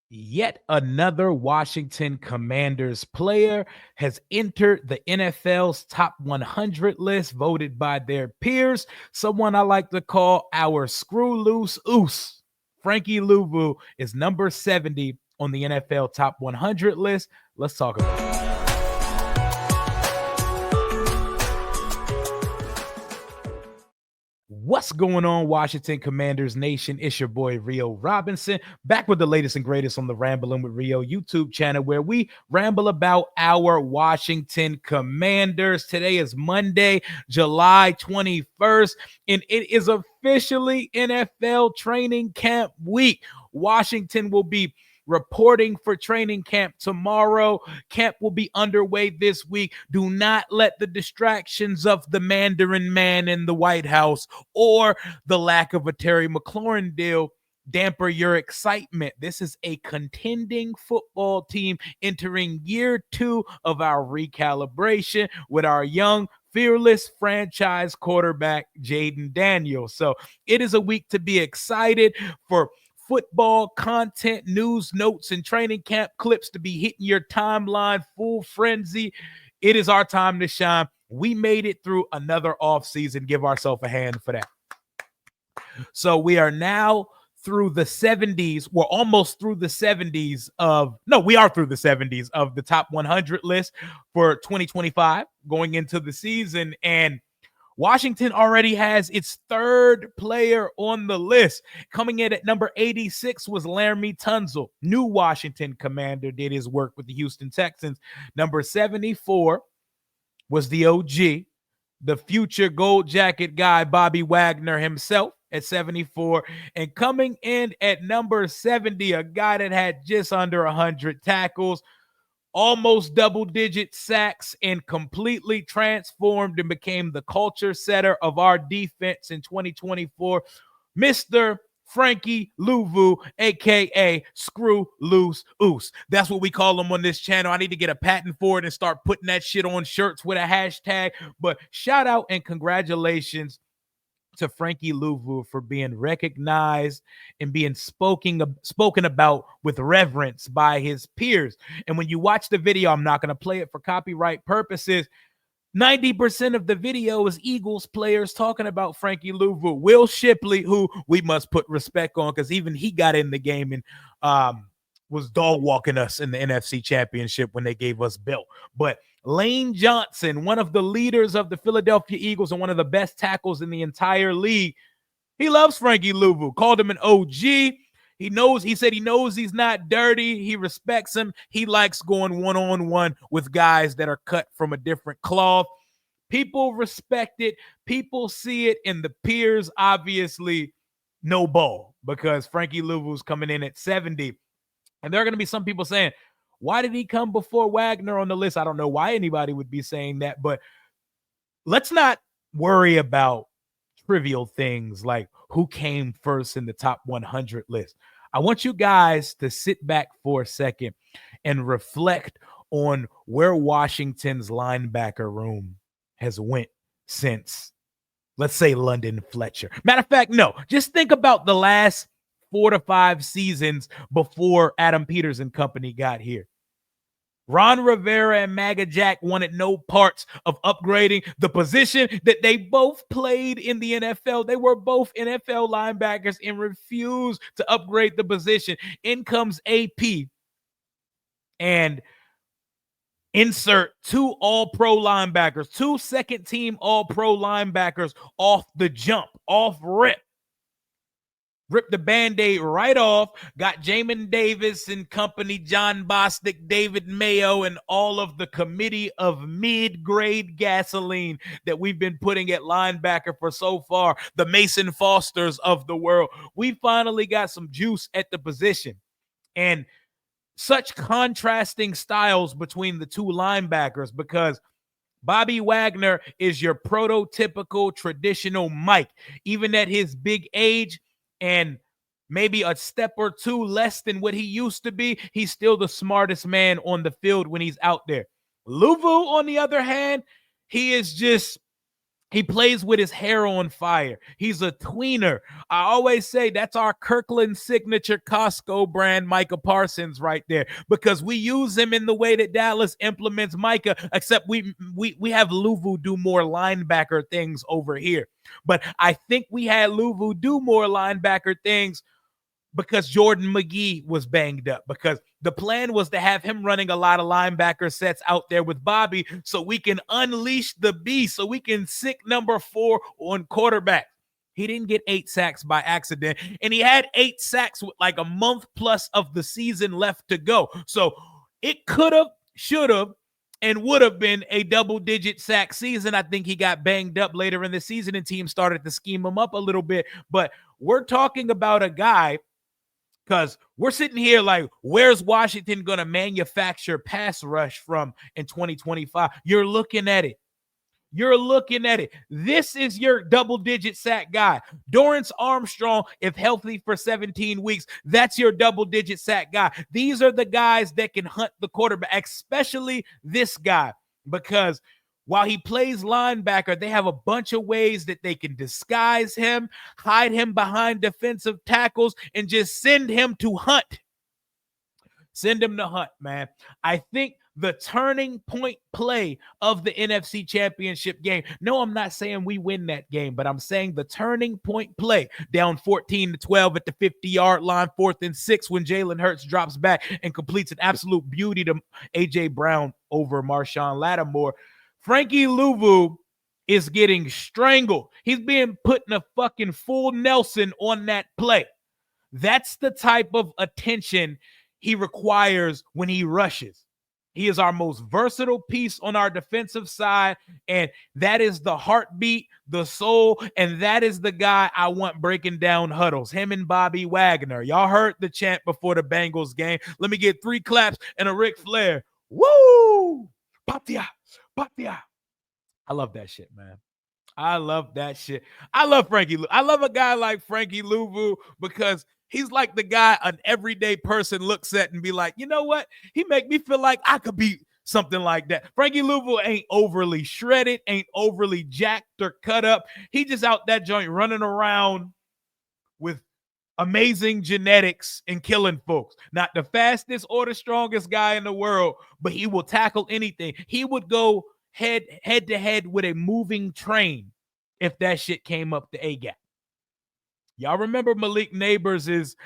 Yet another Washington Commanders player has entered the NFL's top 100 list voted by their peers. Someone I like to call our screw loose oos. Frankie Luvu is number 70 on the NFL top 100 list. Let's talk about it. What's going on, Washington Commanders Nation? It's your boy Rio Robinson, back with the latest and greatest on the Rambling with Rio YouTube channel, where we ramble about our Washington Commanders. Today is Monday, July 21st, and it is officially NFL training camp week. Washington will be reporting for training camp tomorrow. Camp will be underway this week. Do not let the distractions of the Mandarin man in the White House or the lack of a Terry McLaurin deal damper your excitement. This is a contending football team entering year 2 of our recalibration with our young fearless franchise quarterback Jaden Daniels. So it is a week to be excited for. Football content, news, notes, and training camp clips to be hitting your timeline full frenzy. It is our time to shine. We made it through another offseason. Give ourselves a hand for that. So we are now through the 70s. We're almost through the 70s we are through the 70s of the top 100 list for 2025 going into the season. And Washington already has its third player on the list. Coming in at number 86 was Laramie Tunsil. New Washington Commander, did his work with the Houston Texans. Number 74 was the OG, the future gold jacket guy, Bobby Wagner himself at 74. And coming in at number 70, a guy that had just under 100 tackles, almost double-digit sacks, and completely transformed and became the culture setter of our defense in 2024, Mr. Frankie Luvu, a.k.a. Screw Loose Oos. That's what we call him on this channel. I need to get a patent for it and start putting that shit on shirts with a hashtag. But shout out and congratulations to Frankie Luvu for being recognized and being spoken about with reverence by his peers. And when you watch the video, I'm not going to play it for copyright purposes. 90% of the video is Eagles players talking about Frankie Luvu. Will Shipley, who we must put respect on because even he got in the game and was dog walking us in the NFC Championship when they gave us Bill. But Lane Johnson, one of the leaders of the Philadelphia Eagles and one of the best tackles in the entire league, he loves Frankie Luvu, called him an OG. He said he knows he's not dirty. He respects him. He likes going one-on-one with guys that are cut from a different cloth. People respect it. People see it. And the peers obviously no ball because Frankie Luvu's coming in at 70. And there are going to be some people saying, why did he come before Wagner on the list? I don't know why anybody would be saying that, but let's not worry about trivial things like who came first in the top 100 list. I want you guys to sit back for a second and reflect on where Washington's linebacker room has went since, let's say, London Fletcher. Matter of fact, no, just think about the last 4 to 5 seasons before Adam Peters and company got here. Ron Rivera and Maga Jack wanted no parts of upgrading the position that they both played in the NFL. They were both NFL linebackers and refused to upgrade the position. In comes AP and insert 2 all-pro linebackers, 2 second-team all-pro linebackers off the jump, off rip. Ripped the Band-Aid right off, got Jamin Davis and company, John Bostic, David Mayo, and all of the committee of mid-grade gasoline that we've been putting at linebacker for so far, the Mason Fosters of the world. We finally got some juice at the position. And such contrasting styles between the 2 linebackers because Bobby Wagner is your prototypical traditional Mike. Even at his big age, and maybe a step or 2 less than what he used to be, he's still the smartest man on the field when he's out there. Luvu, on the other hand, he's He plays with his hair on fire. He's a tweener. I always say that's our Kirkland signature Costco brand Micah Parsons right there, because we use him in the way that Dallas implements Micah, except we have Luvu do more linebacker things over here. But I think we had Luvu do more linebacker things because Jordan McGee was banged up, because the plan was to have him running a lot of linebacker sets out there with Bobby so we can unleash the beast, so we can sick number 4 on quarterback. He didn't get 8 sacks by accident, and he had 8 sacks with like a month plus of the season left to go. So it could have, should have, and would have been a double-digit sack season. I think he got banged up later in the season and teams started to scheme him up a little bit. But we're talking about a guy, because we're sitting here like, where's Washington going to manufacture pass rush from in 2025? You're looking at it. You're looking at it. This is your double-digit sack guy. Dorrance Armstrong, if healthy for 17 weeks, that's your double-digit sack guy. These are the guys that can hunt the quarterback, especially this guy, because while he plays linebacker, they have a bunch of ways that they can disguise him, hide him behind defensive tackles, and just send him to hunt. Send him to hunt, man. I think the turning point play of the NFC Championship game. No, I'm not saying we win that game, but I'm saying the turning point play, down 14-12 at the 50-yard line, 4th and 6, when Jalen Hurts drops back and completes an absolute beauty to A.J. Brown over Marshawn Lattimore. Frankie Luvu is getting strangled. He's being put in a fucking full Nelson on that play. That's the type of attention he requires when he rushes. He is our most versatile piece on our defensive side, and that is the heartbeat, the soul, and that is the guy I want breaking down huddles, him and Bobby Wagner. Y'all heard the chant before the Bengals game. Let me get 3 claps and a Ric Flair. Woo! Patia, patia. I love that shit, man. I love that shit. I love Frankie. I love a guy like Frankie Luvu because he's like the guy an everyday person looks at and be like, you know what? He make me feel like I could be something like that. Frankie Luvu ain't overly shredded, ain't overly jacked or cut up. He just out that joint running around with amazing genetics and killing folks. Not the fastest or the strongest guy in the world, but he will tackle anything. He would go head to head with a moving train if that shit came up the A-gap. Y'all remember Malik Neighbors'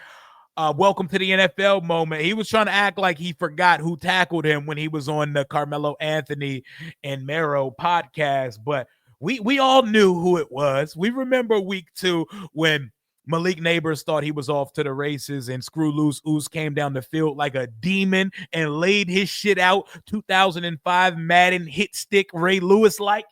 welcome to the NFL moment? He was trying to act like he forgot who tackled him when he was on the Carmelo Anthony and Mero podcast, but we all knew who it was. We remember week 2 when Malik Neighbors thought he was off to the races and Screw Loose Oos came down the field like a demon and laid his shit out. 2005 Madden hit stick Ray Lewis like.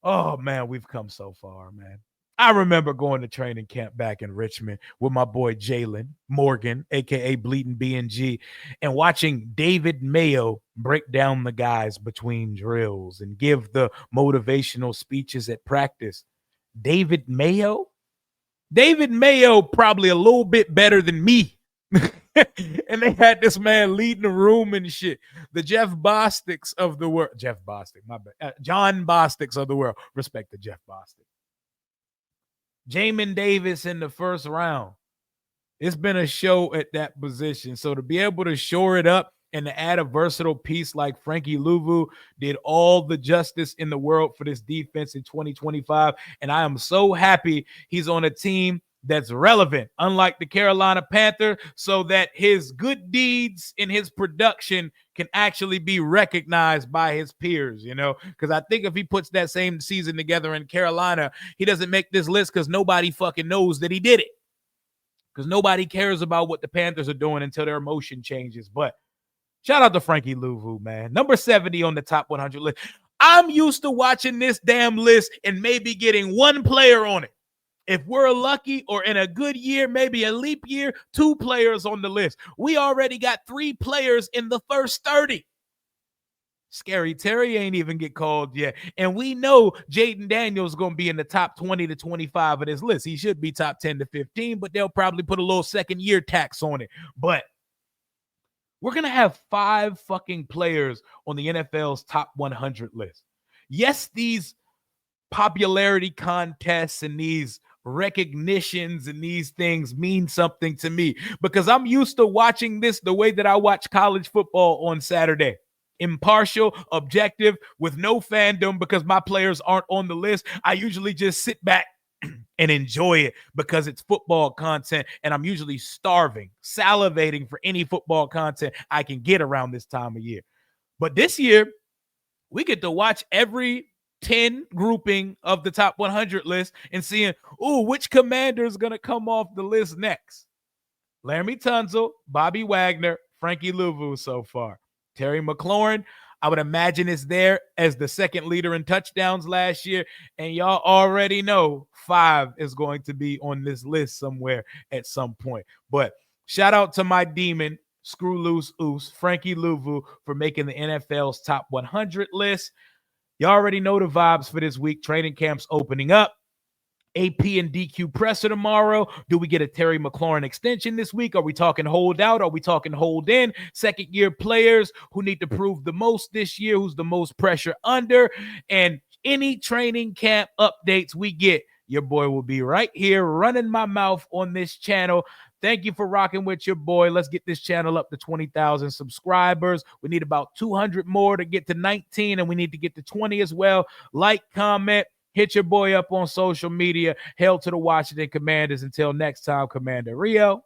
Oh, man, we've come so far, man. I remember going to training camp back in Richmond with my boy Jalen Morgan, a.k.a. Bleeding B&G, and watching David Mayo break down the guys between drills and give the motivational speeches at practice. David Mayo? David Mayo probably a little bit better than me. And they had this man leading the room and shit. The Jeff Bostics of the world. Jeff Bostic, my bad. John Bostics of the world. Respect to Jeff Bostic. Jamin Davis in the first round. It's been a show at that position. So to be able to shore it up and to add a versatile piece like Frankie Luvu did all the justice in the world for this defense in 2025. And I am so happy he's on a team that's relevant, unlike the Carolina Panther, so that his good deeds in his production can actually be recognized by his peers, you know? Because I think if he puts that same season together in Carolina, he doesn't make this list because nobody fucking knows that he did it. Because nobody cares about what the Panthers are doing until their emotion changes. But shout out to Frankie Luvu, man. Number 70 on the top 100 list. I'm used to watching this damn list and maybe getting one player on it. If we're lucky or in a good year, maybe a leap year, 2 players on the list. We already got 3 players in the first 30. Scary Terry ain't even get called yet. And we know Jaden Daniels is going to be in the top 20 to 25 of this list. He should be top 10 to 15, but they'll probably put a little second year tax on it. But we're going to have 5 fucking players on the NFL's top 100 list. Yes, these popularity contests and these recognitions and these things mean something to me because I'm used to watching this the way that I watch college football on Saturday. Impartial, objective, with no fandom because my players aren't on the list. I usually just sit back and enjoy it because it's football content. And I'm usually starving, salivating for any football content I can get around this time of year. But this year, we get to watch every 10 grouping of the top 100 list and seeing, ooh, which commander is going to come off the list next. Laramie Tunzel, Bobby Wagner, Frankie Luvu so far. Terry McLaurin, I would imagine, is there as the second leader in touchdowns last year. And y'all already know 5 is going to be on this list somewhere at some point. But shout out to my demon, Screw Loose Oos, Frankie Luvu, for making the NFL's top 100 list. You already know the vibes for this week. Training camp's opening up. AP and DQ presser tomorrow. Do we get a Terry McLaurin extension this week? Are we talking hold out? Are we talking hold in? Second year players who need to prove the most this year, who's the most pressure under, and any training camp updates we get, your boy will be right here running my mouth on this channel. Thank you for rocking with your boy. Let's get this channel up to 20,000 subscribers. We need about 200 more to get to 19, and we need to get to 20 as well. Like, comment, hit your boy up on social media. Hail to the Washington Commanders. Until next time, Commander Rio.